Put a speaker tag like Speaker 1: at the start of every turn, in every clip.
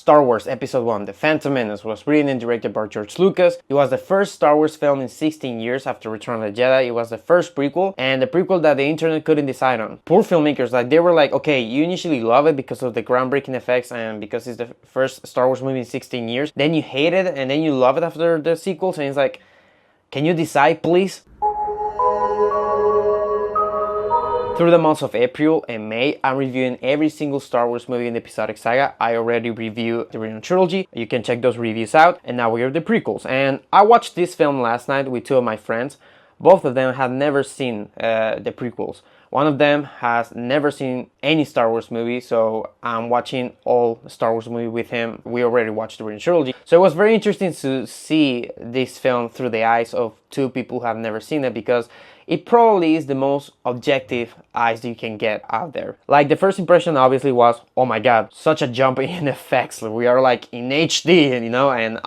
Speaker 1: Star Wars Episode 1, The Phantom Menace, was written and directed by George Lucas. It was the first Star Wars film in 16 years after Return of the Jedi. It was the first prequel, and the prequel that the internet couldn't decide on. Poor filmmakers, like, they were like, okay, you initially love it because of the groundbreaking effects and because it's the first Star Wars movie in 16 years. Then you hate it, and then you love it after the sequels, and it's like, can you decide, please? Through the months of April and May, I'm reviewing every single Star Wars movie in the episodic saga. I already reviewed the original trilogy. You can check those reviews out. And now we are the prequels. And I watched this film last night with two of my friends. Both of them have never seen the prequels. One of them has never seen any Star Wars movie, so I'm watching all Star Wars movie with him. We already watched the original trilogy. So it was very interesting to see this film through the eyes of two people who have never seen it, because it probably is the most objective eyes you can get out there. Like, the first impression obviously was, oh my god, such a jump in effects. We are like in HD, you know, and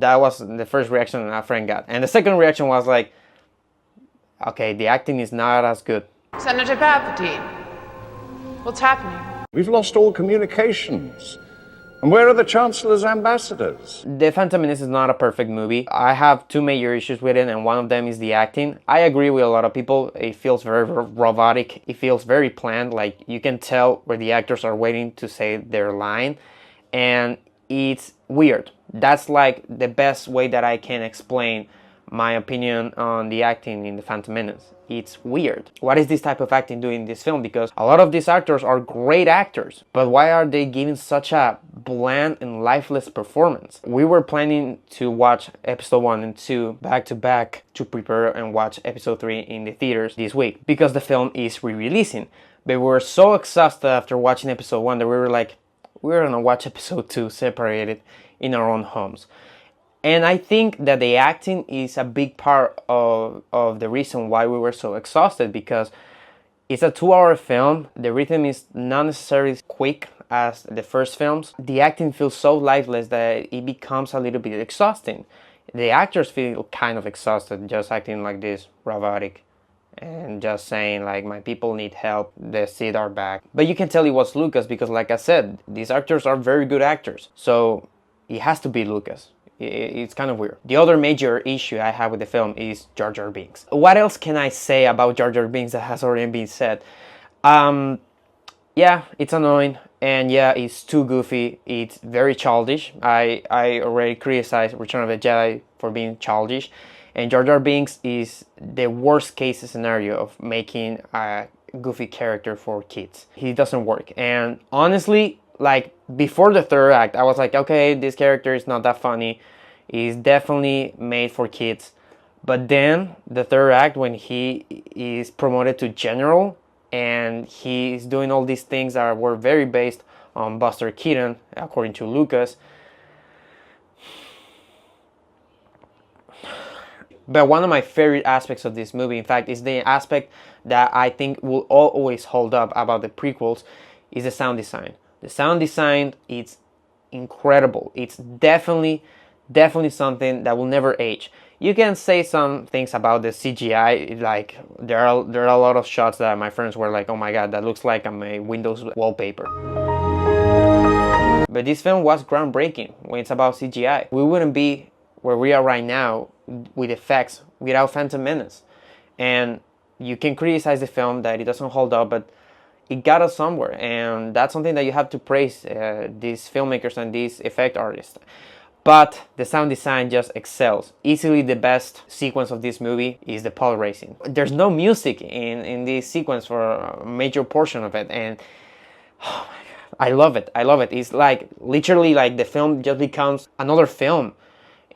Speaker 1: that was the first reaction our friend got. And the second reaction was like, okay, the acting is not as good.
Speaker 2: Senator Palpatine, what's happening?
Speaker 3: We've lost all communications. And where are the Chancellor's ambassadors?
Speaker 1: The Phantom Menace is not a perfect movie. I have two major issues with it, and one of them is the acting. I agree with a lot of people. It feels very robotic. It feels very planned. Like, you can tell where the actors are waiting to say their line, and it's weird. That's like the best way that I can explain my opinion on the acting in the Phantom Menace. It's weird. What is this type of acting doing in this film? Because a lot of these actors are great actors, but why are they giving such a bland and lifeless performance? We were planning to watch episode 1 and 2 back to back to prepare and watch episode 3 in the theaters this week, because the film is re-releasing. But we were so exhausted after watching episode 1 that we were like, we're gonna watch episode 2 separated in our own homes. And I think that the acting is a big part of the reason why we were so exhausted, because it's a 2-hour film. The rhythm is not necessarily quick as the first films. The acting feels so lifeless that it becomes a little bit exhausting. The actors feel kind of exhausted just acting like this, robotic, and just saying like, my people need help, the Sith are back. But you can tell it was Lucas because, like I said, these actors are very good actors. So it has to be Lucas. It's kind of weird. The other major issue I have with the film is Jar Binks. What else can I say about Jar Binks that has already been said? Yeah, it's annoying, and yeah, it's too goofy. It's very childish. I already criticized Return of the Jedi for being childish, and Jar Binks is the worst case scenario of making a goofy character for kids. He doesn't work, and honestly, like, before the third act, I was like, okay, this character is not that funny. He's definitely made for kids. But then the third act, when he is promoted to general and he's doing all these things that were very based on Buster Keaton, according to Lucas. But one of my favorite aspects of this movie, in fact, is the aspect that I think will always hold up about the prequels, is the sound design. The sound design, it's incredible. It's definitely something that will never age. You can say some things about the CGI, like there are a lot of shots that my friends were like, oh my god, that looks like a Windows wallpaper. But this film was groundbreaking when it's about CGI. We wouldn't be where we are right now with effects without Phantom Menace. And you can criticize the film that it doesn't hold up, but it got us somewhere, and that's something that you have to praise these filmmakers and these effect artists. But the sound design just excels. Easily the best sequence of this movie is the pod racing. There's no music in this sequence for a major portion of it, and oh my god, I love it. I love it. It's like literally like the film just becomes another film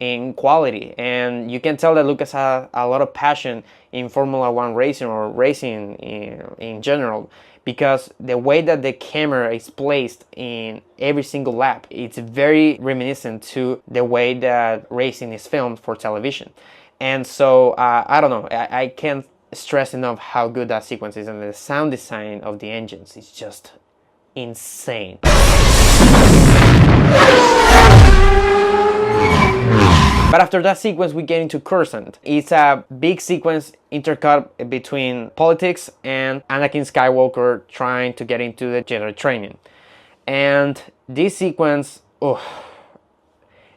Speaker 1: in quality, and you can tell that Lucas has a lot of passion in Formula 1 racing, or racing in general, because the way that the camera is placed in every single lap, it's very reminiscent to the way that racing is filmed for television. And so I don't know, I can't stress enough how good that sequence is, and the sound design of the engines is just insane. But after that sequence, we get into Coruscant. It's a big sequence intercut between politics and Anakin Skywalker trying to get into the Jedi training. And this sequence Oh,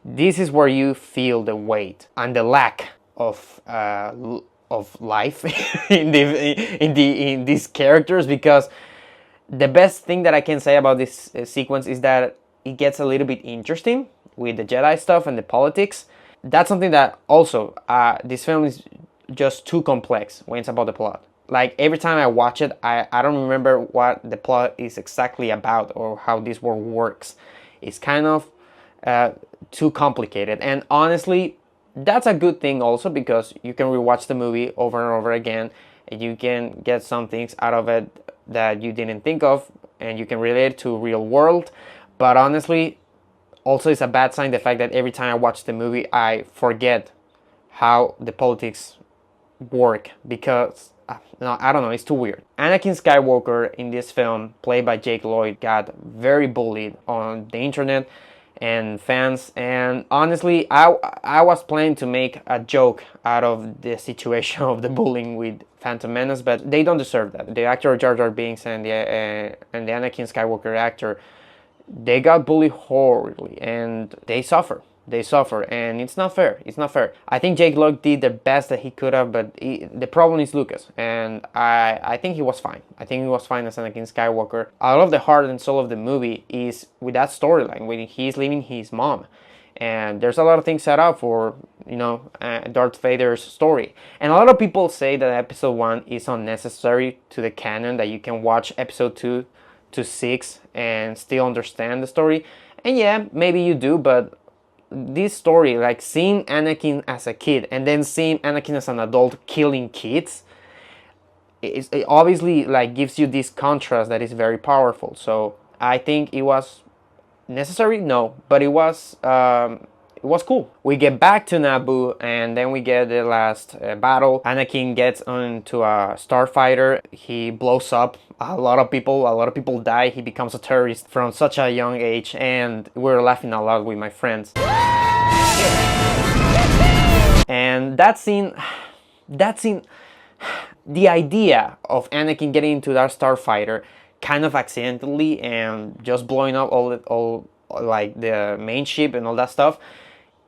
Speaker 1: this is where you feel the weight and the lack of life in these characters, because the best thing that I can say about this sequence is that it gets a little bit interesting with the Jedi stuff and the politics. That's something that also this film is just too complex when it's about the plot. Like every time I watch it, I don't remember what the plot is exactly about or how this world works. It's kind of too complicated, and honestly, that's a good thing also, because you can rewatch the movie over and over again, and you can get some things out of it that you didn't think of, and you can relate it to real world. But honestly, also it's a bad sign the fact that every time I watch the movie, I forget how the politics work, because no, I don't know, it's too weird. Anakin Skywalker in this film, played by Jake Lloyd, got very bullied on the internet and fans, and honestly, I was planning to make a joke out of the situation of the bullying with Phantom Menace, but they don't deserve that. The actor Jar Binks and the Anakin Skywalker actor, they got bullied horribly, and they suffer, and it's not fair. It's not fair. I think Jake Lloyd did the best that he could have, but the problem is Lucas, and I think he was fine. I think he was fine as Anakin Skywalker. A lot of the heart and soul of the movie is with that storyline when he's leaving his mom, and there's a lot of things set up for, you know, Darth Vader's story. And a lot of people say that episode 1 is unnecessary to the canon, that you can watch episode 2 to 6 and still understand the story. And yeah, maybe you do, but this story, like seeing Anakin as a kid and then seeing Anakin as an adult killing kids, it obviously like gives you this contrast that is very powerful. So I think it was necessary, no, but it was cool. We get back to Naboo, and then we get the last battle. Anakin gets onto a starfighter. He blows up a lot of people die. He becomes a terrorist from such a young age, and we're laughing a lot with my friends. And that scene, the idea of Anakin getting into that starfighter kind of accidentally and just blowing up all like the main ship and all that stuff,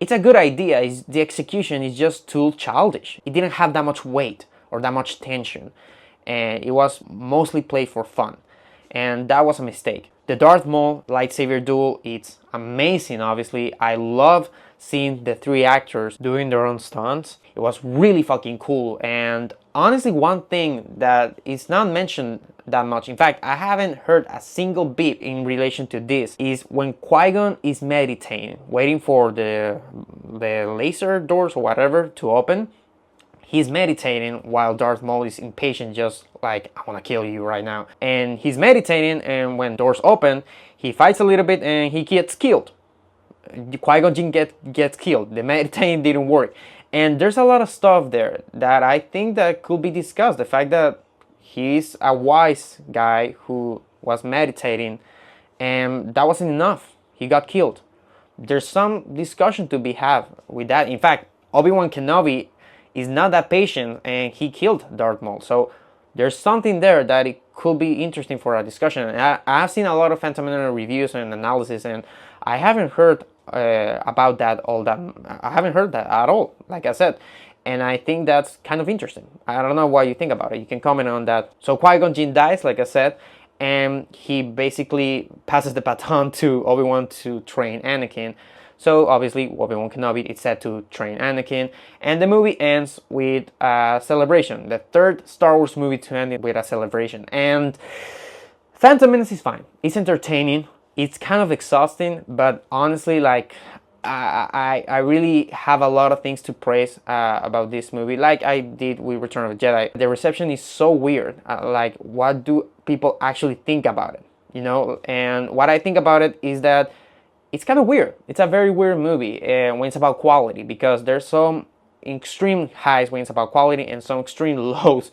Speaker 1: it's a good idea. The execution is just too childish. It didn't have that much weight or that much tension, and it was mostly played for fun, and that was a mistake. The Darth Maul lightsaber duel, it's amazing. Obviously, I love seeing the 3 actors doing their own stunts. It was really fucking cool. And honestly, one thing that is not mentioned that much, in fact, I haven't heard a single beep in relation to this, is when Qui-Gon is meditating, waiting for the laser doors or whatever to open. He's meditating while Darth Maul is impatient, just like, I want to kill you right now. And he's meditating, and when doors open, he fights a little bit and he gets killed. Qui-Gon Jinn gets killed. The meditating didn't work. And there's a lot of stuff there that I think that could be discussed. The fact that he's a wise guy who was meditating, and that wasn't enough. He got killed. There's some discussion to be had with that. In fact, Obi-Wan Kenobi is not that patient, and he killed Darth Maul. So there's something there that it could be interesting for a discussion. And I've seen a lot of Phantom Menace reviews and analysis, and I haven't heard about that all that. I haven't heard that at all, like I said. And I think that's kind of interesting. I don't know what you think about it. You can comment on that. So Qui-Gon Jinn dies, like I said, and he basically passes the baton to Obi-Wan to train Anakin. So obviously Obi-Wan Kenobi is set to train Anakin, and the movie ends with a celebration. The 3rd Star Wars movie to end with a celebration. And Phantom Menace is fine. It's entertaining. It's kind of exhausting, but honestly, like, I really have a lot of things to praise about this movie, like I did with Return of the Jedi. The reception is so weird. Like, what do people actually think about it? You know, and what I think about it is that it's kind of weird. It's a very weird movie when it's about quality, because there's some extreme highs when it's about quality and some extreme lows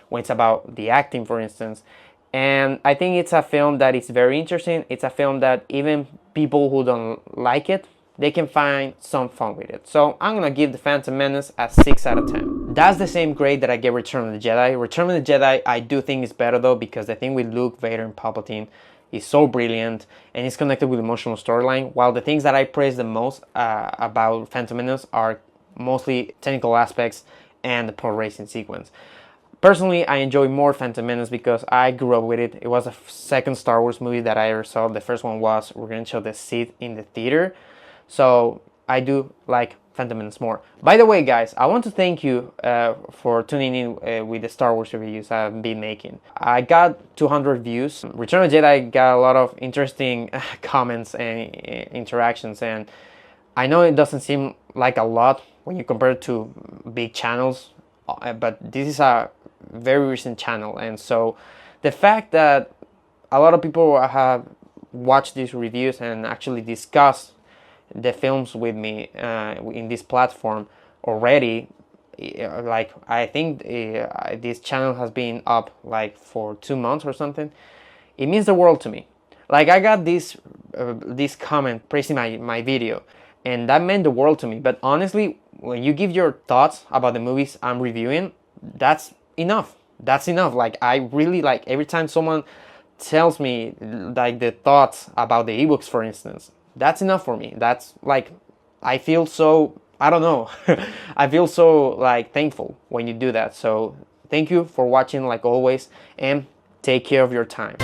Speaker 1: when it's about the acting, for instance. And I think it's a film that is very interesting. It's a film that even people who don't like it, they can find some fun with it. So I'm gonna give The Phantom Menace a 6 out of 10. That's the same grade that I gave Return of the Jedi. Return of the Jedi I do think is better though, because the thing with Luke, Vader, and Palpatine is so brilliant and it's connected with emotional storyline, while the things that I praise the most about Phantom Menace are mostly technical aspects and the pro racing sequence. Personally, I enjoy more Phantom Menace because I grew up with it. It was the second Star Wars movie that I ever saw. The first one was Revenge of the Sith in the theater. So I do like Phantom Menace more. By the way, guys, I want to thank you for tuning in with the Star Wars reviews I've been making. I got 200 views. Return of the Jedi got a lot of interesting comments and interactions, and I know it doesn't seem like a lot when you compare it to big channels, but this is a very recent channel, and so the fact that a lot of people have watched these reviews and actually discussed the films with me in this platform already, like I think this channel has been up like for 2 months or something. It means the world to me. Like I got this comment praising my video, and that meant the world to me. But honestly, when you give your thoughts about the movies I'm reviewing, that's enough. That's enough. Like I really like every time someone tells me like the thoughts about the ebooks, for instance, that's enough for me. That's like, I feel so, I don't know, I feel so like thankful when you do that. So thank you for watching like always, and take care of your time.